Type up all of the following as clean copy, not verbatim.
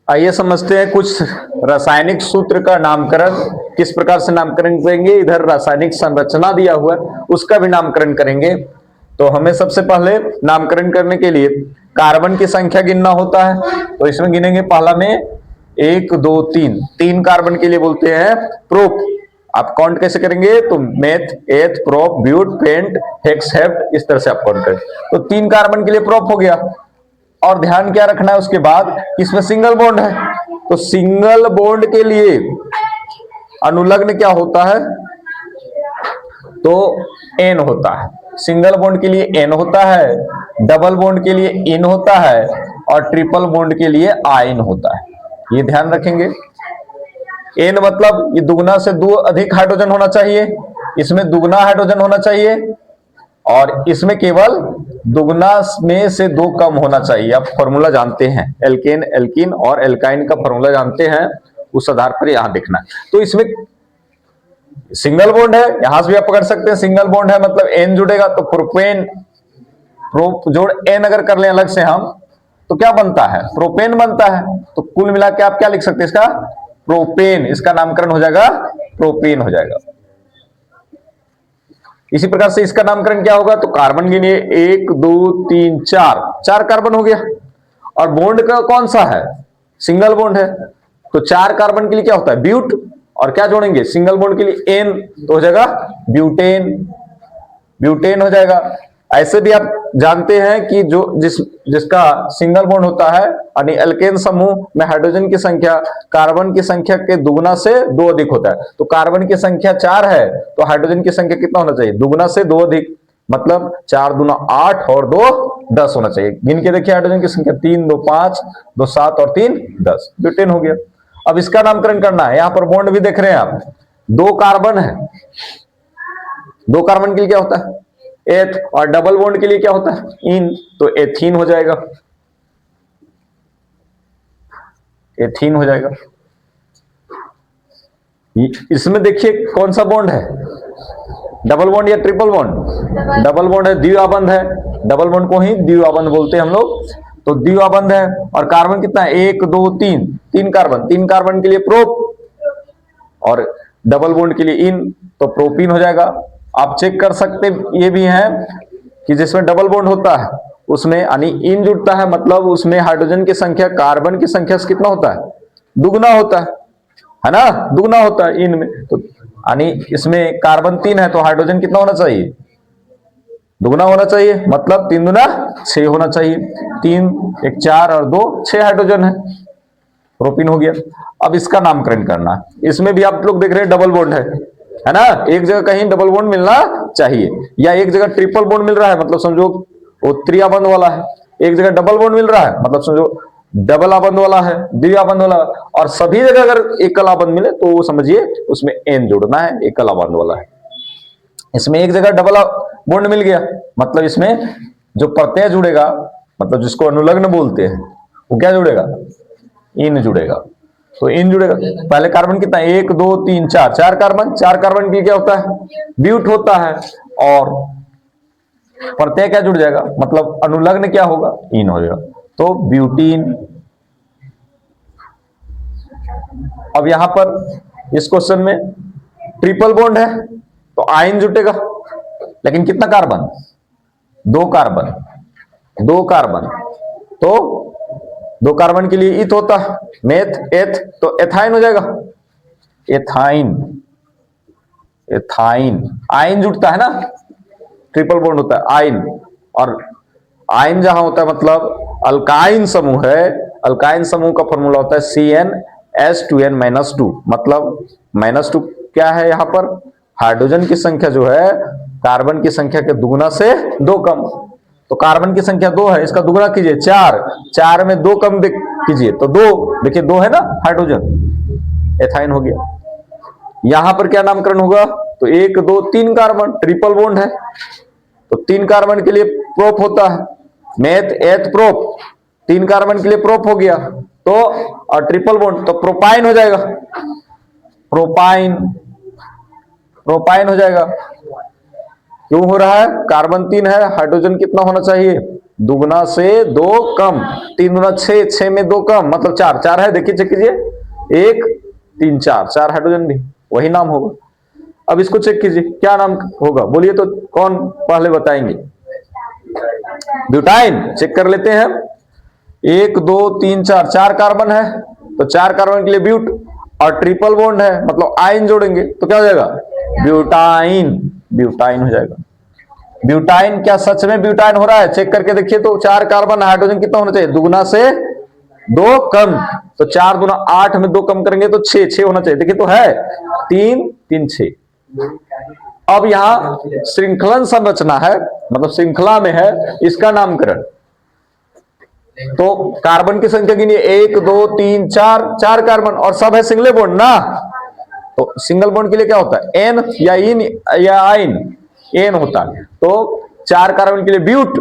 आइए समझते हैं कुछ रासायनिक सूत्र का नामकरण किस प्रकार से नामकरण करेंगे। इधर रासायनिक संरचना दिया हुआ है, उसका भी नामकरण करेंगे। तो हमें सबसे पहले नामकरण करने के लिए कार्बन की संख्या गिनना होता है। तो इसमें गिनेंगे पहला में 1 2 3, 3 कार्बन के लिए बोलते हैं प्रोप। आप काउंट कैसे करेंगे? तो meth, eth, prop, but, pent, hex, hept, इस तरह से आप काउंट करें। तो 3 कार्बन के लिए प्रोप हो गया। और ध्यान क्या रखना है उसके बाद, इसमें सिंगल बॉन्ड है। तो सिंगल बॉन्ड के लिए अनुलग्न क्या होता है? तो एन होता है। सिंगल बॉन्ड के लिए एन होता है, डबल बॉन्ड के लिए इन होता है, और ट्रिपल बॉन्ड के लिए आइन होता है। ये ध्यान रखेंगे। एन मतलब ये दुगना से दो अधिक हाइड्रोजन होना चाहिए, इसमें दुगना हाइड्रोजन होना चाहिए, और इसमें केवल दुगना में से दो कम होना चाहिए। आप फॉर्मूला जानते हैं, एल्केन, एल्कीन और एल्काइन का फॉर्मूला जानते हैं, उस आधार पर यहां देखना है। तो इसमें सिंगल बॉन्ड है, यहां से भी आप पकड़ सकते हैं सिंगल बॉन्ड है मतलब एन जुड़ेगा। तो प्रोपेन, प्रो जोड़ एन अगर कर लें अलग से हम, तो क्या बनता है? प्रोपेन बनता है। तो कुल मिला के आप क्या लिख सकते हैं? इसका प्रोपेन, इसका नामकरण हो जाएगा प्रोपेन हो जाएगा। इसी प्रकार से इसका नामकरण क्या होगा? तो कार्बन के लिए 1 2 3 4, 4 कार्बन हो गया। और बॉन्ड का कौन सा है? सिंगल बॉन्ड है। तो 4 कार्बन के लिए क्या होता है? ब्यूट। और क्या जोड़ेंगे? सिंगल बॉन्ड के लिए एन, तो हो जाएगा ब्यूटेन, ब्यूटेन हो जाएगा। ऐसे भी आप जानते हैं कि जो जिसका सिंगल बॉन्ड होता है, यानी एल्केन समूह में हाइड्रोजन की संख्या कार्बन की संख्या के दुगुना से 2 अधिक होता है। तो कार्बन की संख्या 4 है, तो हाइड्रोजन की संख्या कितना होना चाहिए? दुगुना से 2 अधिक, मतलब 4 दूना 8 और 2 10 होना चाहिए। गिन के देखिए हाइड्रोजन की संख्या 3 2 5, 2 7 और 3 10, ब्यूटेन हो गया। अब इसका नामकरण करना है। यहां पर बॉन्ड भी देख रहे हैं आप, 2 कार्बन है। 2 कार्बन के लिए क्या होता है? एथ। और डबल बॉन्ड के लिए क्या होता है? इन। तो एथीन हो जाएगा, एथीन हो जाएगा। इसमें देखिए कौन सा बॉन्ड है, डबल बॉन्ड या ट्रिपल बॉन्ड? डबल बॉन्ड है, द्विआबंध है। डबल बॉन्ड को ही द्विआबंध बोलते हैं हम लोग। तो द्विआबंध है। और कार्बन कितना है? 1 2 3, 3 कार्बन। 3 कार्बन के लिए प्रोप, और डबल बॉन्ड के लिए इन, तो प्रोपीन हो जाएगा। आप चेक कर सकते ये भी है कि जिसमें डबल बॉन्ड होता है उसमें यानी इन जुड़ता है, मतलब उसमें हाइड्रोजन की संख्या कार्बन की संख्या से कितना होता है? दुगुना होता है ना? दुगुना होता है इन में। तो यानी इसमें कार्बन 3 है, तो हाइड्रोजन कितना होना चाहिए? दुगुना होना चाहिए, मतलब 3 दूना 6 होना चाहिए। 3 1 4 और 2 6 हाइड्रोजन है, प्रोपीन हो गया। अब इसका नामकरण करना है। इसमें भी आप लोग देख रहे हैं डबल बॉन्ड है ना? एक जगह कहीं डबल बॉन्ड मिलना चाहिए, या एक जगह ट्रिपल बॉन्ड मिल रहा है, मतलब समझो वो त्रिआबंध वाला है। एक जगह डबल बॉन्ड मिल रहा है, मतलब समझो डबल आबंध वाला है, द्विआबंध वाला। और सभी जगह अगर एकल आबंध मिले तो वो समझिए उसमें एन जोड़ना है, एकल आबंध वाला है। इसमें एक जगह डबल बॉन्ड मिल गया, मतलब इसमें जो प्रत्यय जुड़ेगा, मतलब जिसको अनुलग्न बोलते हैं, वो क्या जुड़ेगा? इन जुड़ेगा। तो इन जुड़ेगा। पहले कार्बन कितना है? 1 2 3 4, 4 कार्बन। 4 कार्बन के लिए क्या होता है? ब्यूट होता है। और प्रत्यय क्या जुड़ जाएगा, मतलब अनुलग्न क्या होगा? इन हो जाएगा, तो ब्यूटीन। अब यहां पर इस क्वेश्चन में ट्रिपल बॉन्ड है, तो आयन जुटेगा। लेकिन कितना कार्बन? 2 कार्बन। 2 कार्बन, तो 2 कार्बन के लिए इत होता है, मेथ, एथ, तो एथाइन हो जाएगा। Ethyne, ethyne. आयन जुटता है ना, ट्रिपल बॉन्ड होता है आयन। और आयन जहां होता है मतलब अल्काइन समूह है, अल्काइन समूह का फॉर्मूला होता है CnH2n-2, मतलब -2 क्या है यहां पर? हाइड्रोजन की संख्या जो है कार्बन की संख्या के दुगुना से 2 कम। तो कार्बन की संख्या 2 है, इसका दुगुना कीजिए 4, 4 में 2 कम कीजिए तो 2, देखिए 2 है ना हाइड्रोजन, एथाइन हो गया। यहां पर क्या नामकरण होगा? तो 1 2 3 कार्बन, ट्रिपल बॉन्ड है, तो 3 कार्बन के लिए प्रोप होता है, मेथ, एथ, प्रोप। 3 कार्बन के लिए प्रोप हो गया, तो और ट्रिपल बॉन्ड, तो प्रोपाइन हो जाएगा। प्रोपाइन, प्रोपाइन हो जाएगा। क्यों हो रहा है? कार्बन 3 है, हाइड्रोजन कितना होना चाहिए? दुगना से 2 कम, 3 दूना 6, 6 में 2 कम मतलब 4, 4 है, देखिए चेक कीजिए, 1 3 4, 4 हाइड्रोजन भी वही नाम होगा। अब इसको चेक कीजिए क्या नाम होगा, बोलिए तो कौन पहले बताएंगे? ब्यूटाइन। चेक कर लेते हैं, 1 2 3 4, 4 कार्बन है तो 4 कार्बन के लिए ब्यूट, और ट्रिपल बॉन्ड है मतलब आयन जोड़ेंगे तो क्या हो जाएगा? ब्यूटाइन। ब्यूटाइन हो जाएगा। ब्यूटाइन, क्या सच में ब्यूटाइन हो रहा है? चेक करके देखिए तो 4 कार्बन, हाइड्रोजन कितना होना चाहिए? दुगना से 2 कम, तो 4 दूना 8 में 2 कम करेंगे तो 6, 6 होना चाहिए, देखिए तो है 3 3 6। अब यहां श्रृंखलन संरचना है मतलब श्रृंखला में है, इसका नामकरण। तो कार्बन की संख्या गिनिए, 1 2 3 4, 4 कार्बन और सब है सिंगल बॉन्ड ना, तो सिंगल बॉन्ड के लिए क्या होता है? एन या इन या आइन, एन होता है। तो 4 कार्बन के लिए ब्यूट,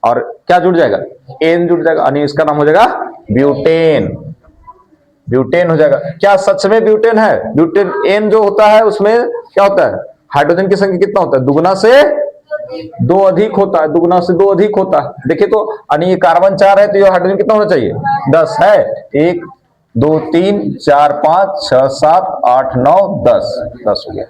और क्या जुड़ जाएगा? एन जुड़ जाएगा, यानी इसका नाम हो जाएगा ब्यूटेन। ब्यूटेन हो जाएगा। क्या सच में ब्यूटेन है? ब्यूटेन एन जो होता है उसमें क्या होता है? हाइड्रोजन की संख्या कितना होता है? दुगना से 2 अधिक होता है, दुगना से 2 अधिक होता है। देखिए तो यानी ये कार्बन 4 है तो ये हाइड्रोजन कितना होना चाहिए? 10 है। 1 2 3 4 5 6 7 8 9 10, 10 हो गया।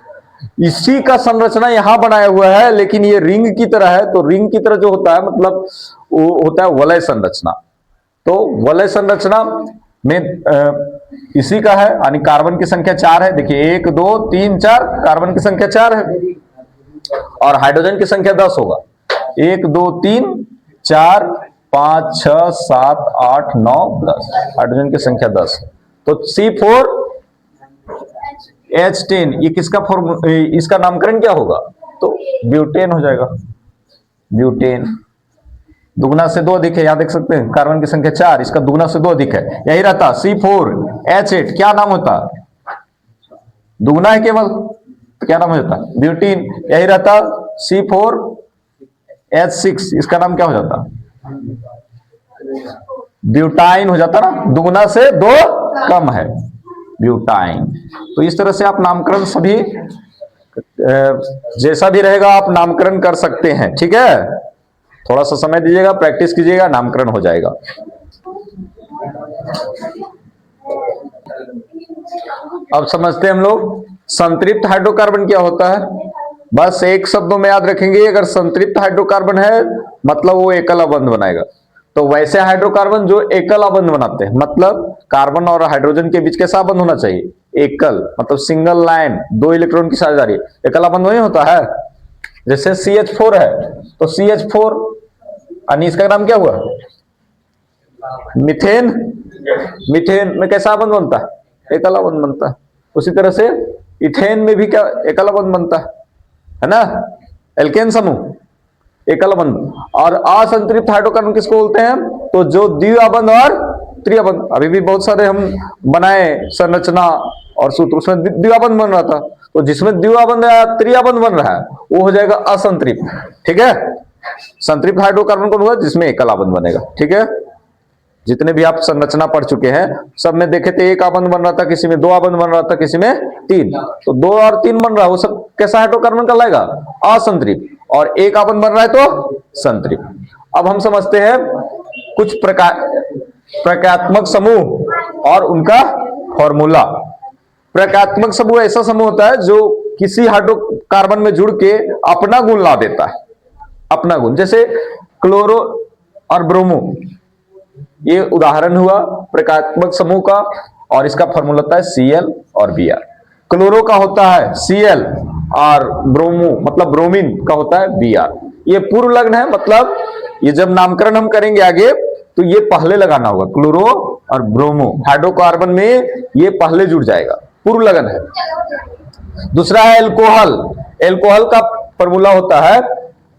इसी का संरचना यहां बनाया हुआ है, लेकिन ये रिंग की तरह है, तो रिंग की तरह जो होता है मतलब वो होता है वलय संरचना। तो वलय संरचना में इसी का है, यानी कार्बन की संख्या 4 है, देखिए 1 2 3 4, कार्बन की संख्या 4 है और हाइड्रोजन की संख्या 10 होगा। 1 2 3 4 5 6 7 8 9 10, हाइड्रोजन की संख्या 10 है। तो C4H10, ये किसका फॉर्म, इसका नामकरण क्या होगा? तो ब्यूटेन हो जाएगा। ब्यूटेन दुगना से 2 अधिक है, यहां देख सकते हैं कार्बन की संख्या 4, इसका दुगना से 2 अधिक है, यही रहता C4H8। क्या नाम होता? दुगना है केवल, तो क्या नाम हो जाता? ब्यूटीन। यही रहता C4H6, इसका नाम क्या हो जाता? ब्यूटाइन हो जाता ना, दुगना से 2 कम है, ब्यूटाइन। तो इस तरह से आप नामकरण सभी जैसा भी रहेगा आप नामकरण कर सकते हैं, ठीक है। थोड़ा सा समय दीजिएगा, प्रैक्टिस कीजिएगा, नामकरण हो जाएगा। अब समझते हैं हम लोग संतृप्त हाइड्रोकार्बन क्या होता है। बस एक शब्दों में याद रखेंगे, अगर संतृप्त हाइड्रोकार्बन है मतलब वो एकल अबंध बनाएगा। तो वैसे हाइड्रोकार्बन जो एकल अबंध बनाते हैं, मतलब कार्बन और हाइड्रोजन के बीच कैसा अबंध होना चाहिए? एकल, मतलब सिंगल लाइन, 2 इलेक्ट्रॉन की साझेदारी, एकल अबंध नहीं होता है। जैसे CH4 है तो CH4 यानी इसका नाम क्या हुआ? मीथेन। मीथेन में कैसा अबंध बनता है? एकल अबंध बनता है। उसी तरह से इथेन में भी क्या एकल अबंध बनता है ना, एल्केन समूह, एकल अबंध। और असंतृप्त हाइड्रोकार्बन किसको बोलते हैं? तो जो द्विअबंध और त्रिअबंध, अभी भी बहुत सारे हम बनाए संरचना और सूत्र, उसमें द्विअबंध बन रहा था, तो जिसमें द्विअबंध या त्रिअबंध बन रहा है वो हो जाएगा असंतृप्त, ठीक है। संतृप्त हाइड्रोकार्बन कौन हुआ? जिसमें एकल अबंध बनेगा, ठीक है। जितने भी आप संरचना पढ़ चुके हैं सब में देखे थे एक अबंध बन रहा था, किसी में 2 अबंध बन रहा था, किसी में 3, तो 2 और 3 बन रहा है वो सब कैसा हाइड्रोकार्बन कहलाएगा? असंतृप्त। और एक अबंध बन रहा है तो संतृप्त। अब हम समझते हैं कुछ प्रकारात्मक समूह और उनका फॉर्मूला। प्रकारात्मक समूह ऐसा समूह होता है जो किसी हाइड्रोकार्बन में जुड़ के अपना गुण ला देता है, अपना गुण। जैसे क्लोरो और ब्रोमो, ये उदाहरण हुआ प्रकारात्मक समूह का, और इसका फॉर्मूला होता है Cl और Br। क्लोरो का होता है Cl और ब्रोमो मतलब ब्रोमीन का होता है Br। ये पूर्व लग्न है, मतलब ये जब नामकरण हम करेंगे आगे तो ये पहले लगाना होगा, क्लोरो और ब्रोमो हाइड्रोकार्बन में ये पहले जुड़ जाएगा, पूर्व लगन है। दूसरा है एल्कोहल। एल्कोहल का फॉर्मूला होता है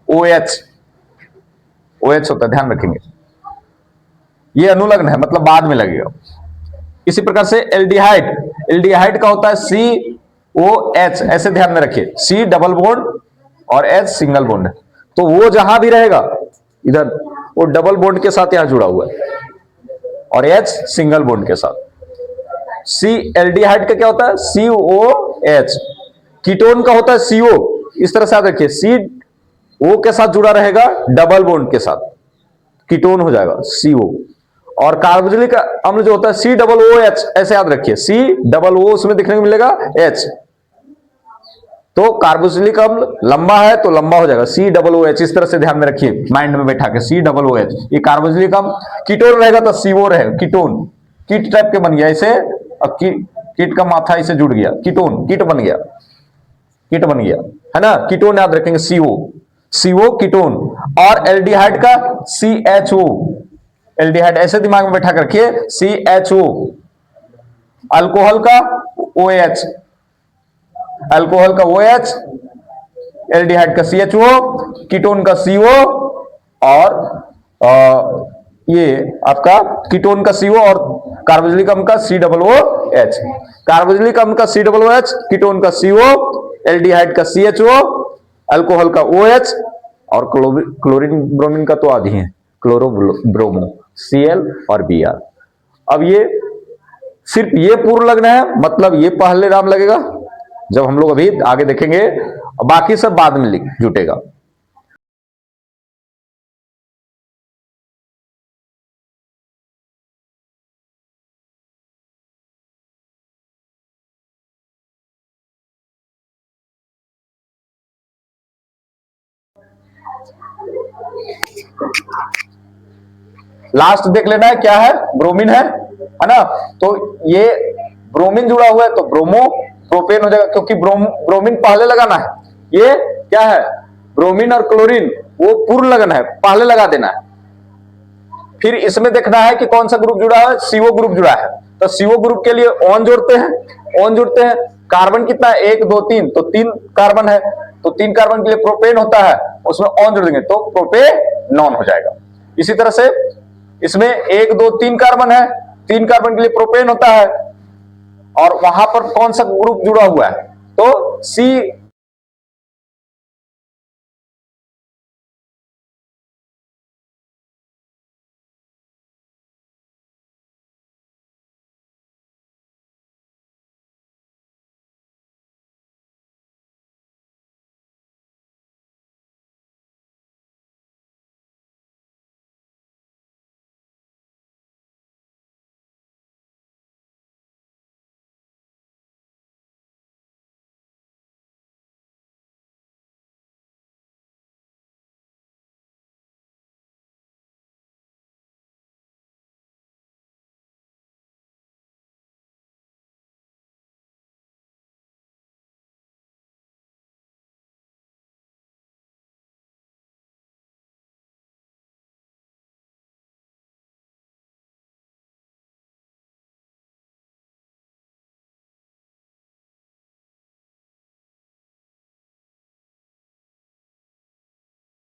OH। OH होता है, ध्यान रखेंगे, ये अनुलग्न है मतलब बाद में लगेगा। इसी प्रकार से एल्डिहाइड, एल्डिहाइड का होता है COH, ऐसे ध्यान में रखिए, C डबल बॉन्ड और H सिंगल बॉन्ड है, तो वो जहां भी रहेगा इधर वो डबल बॉन्ड के साथ यहां जुड़ा हुआ है और H सिंगल बॉन्ड के साथ। C एल्डिहाइड का क्या होता है? COH। कीटोन का होता है CO। इस तरह से याद रखिए, CO के साथ जुड़ा रहेगा डबल बॉन्ड के साथ, कीटोन हो जाएगा CO। और कार्बोक्सिलिक अम्ल जो होता है COOH, ऐसे याद रखिए, COO उसमें देखने को मिलेगा H। तो कार्बोक्सिलिक अम्ल लंबा है तो लंबा हो जाएगा COOH। इस तरह से ध्यान में रखिए, माइंड में बैठा के COOH। ये कार्बोक्सिलिक अम्ल कीटोन रहेगा तो CO रहेगा, कीटोन। कीट टाइप के बन गया इसे, कीट का माथा इसे जुड़ गया, कीटोन, कीट बन गया, कीट बन गया, है ना। कीटोन याद रखेंगे CO कीटोन। और एल्डिहाइड का CHO, एल्डिहाइड ऐसे दिमाग में बैठा कर रखिए CHO। अल्कोहल का OH, अल्कोहल का OH, एल्डिहाइड का CHO, कीटोन का CO, और ये आपका कीटोन का CO और कार्बोक्सिलिक अम्ल का COOH। कार्बोक्सिलिक अम्ल का COOH, कीटोन का CO, एल्डिहाइड का CHO, अल्कोहल का OH, और क्लोरीन ब्रोमीन का तो आदि है, क्लोरोब्रोमो, Cl और Br। अब ये सिर्फ ये पूर्ण लग्न है, मतलब ये पहले नाम लगेगा, जब हम लोग अभी आगे देखेंगे, बाकी सब बाद में जुटेगा। लास्ट देख लेना है क्या है, ब्रोमीन है ना। तो ये ब्रोमीन जुड़ा हुआ है तो ब्रोमो प्रोपेन हो जाएगा, क्योंकि ब्रोमीन पहले लगाना है। ये क्या है, ब्रोमीन और क्लोरीन वो पूर्ण लगन है, पहले लगा देना है। फिर इसमें देखना है कि कौन सा ग्रुप जुड़ा है, CO ग्रुप जुड़ा है, तो CO ग्रुप के लिए ऑन जोड़ते हैं, ऑन जोड़ते हैं। कार्बन कितना है, 1 2 3, तो 3 कार्बन है, तो 3 कार्बन के लिए प्रोपेन होता है, उसमें ऑन जोड़ देंगे तो प्रोपेनॉन हो जाएगा। इसी तरह से इसमें 1 2 3 कार्बन है, 3 कार्बन के लिए प्रोपेन होता है, और वहां पर कौन सा ग्रुप जुड़ा हुआ है, तो C